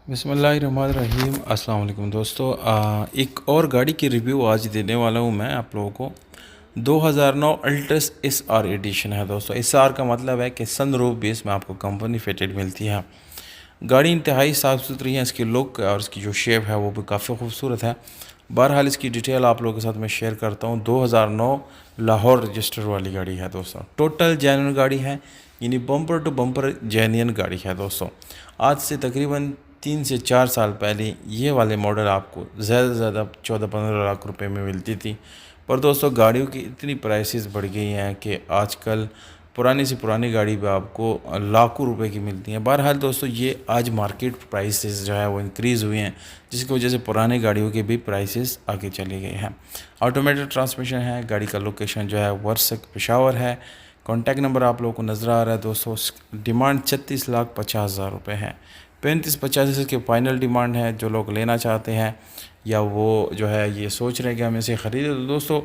बिस्मिल्लाहिर्रहमानिर्रहीम। अस्सलाम वालेकुम दोस्तों, एक और गाड़ी की रिव्यू आज देने वाला हूँ मैं आप लोगों को। 2009 अल्ट्रस एस आर एडिशन है दोस्तों। एस आर का मतलब है कि सनरूफ बेस में आपको कंपनी फिटेड मिलती है। गाड़ी इंतहाई साफ़ सुथरी है, इसकी लुक और इसकी जो शेप है वो भी काफ़ी खूबसूरत है। बहरहाल इसकी डिटेल आप लोगों के साथ मैं शेयर करता हूँ। 2009 लाहौर रजिस्टर वाली गाड़ी है दोस्तों। टोटल जेन्युइन गाड़ी है, यानी बम्पर टू बम्पर जेन्युइन गाड़ी है दोस्तों। आज से तकरीबन 3 से 4 साल पहले ये वाले मॉडल आपको ज़्यादा से ज़्यादा 14-15 लाख रुपए में मिलती थी। पर दोस्तों गाड़ियों की इतनी प्राइसेस बढ़ गई हैं कि आजकल पुरानी से पुरानी गाड़ी भी आपको लाखों रुपए की मिलती हैं। बहरहाल दोस्तों ये आज मार्केट प्राइसेस जो है वो इंक्रीज़ हुए हैं, जिसकी वजह से पुरानी गाड़ियों के भी प्राइसेस आगे चले गए हैं। ऑटोमेटिक ट्रांसमिशन है, गाड़ी का लोकेशन जो है वर्सक पेशावर है। कॉन्टैक्ट नंबर आप लोगों को नज़र आ रहा है दोस्तों। डिमांड 36,50,000 रुपये है। 35-50 इसकी फ़ाइनल डिमांड है। जो लोग लेना चाहते हैं या वो जो है ये सोच रहे हैं कि हम इसे ख़रीदें, तो दोस्तों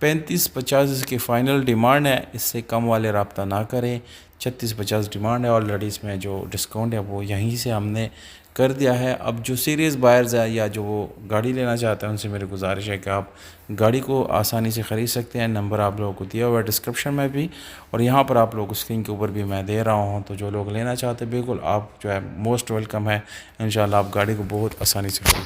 35-50 इसकी फ़ाइनल डिमांड है, इससे कम वाले रब्ता ना करें। 36-50 डिमांड है। ऑलरेडी इसमें जो डिस्काउंट है वो यहीं से हमने कर दिया है। अब जो सीरियस बायर्स है या जो वो गाड़ी लेना चाहते हैं उनसे मेरी गुजारिश है कि आप गाड़ी को आसानी से ख़रीद सकते हैं। नंबर आप लोगों को दिया हुआ है डिस्क्रिप्शन में भी, और यहाँ पर आप लोग स्क्रीन के ऊपर भी मैं दे रहा हूँ। तो जो लोग लेना चाहते हैं बिल्कुल आप जो है मोस्ट वेलकम है। इंशाल्लाह आप गाड़ी को बहुत आसानी से खरीद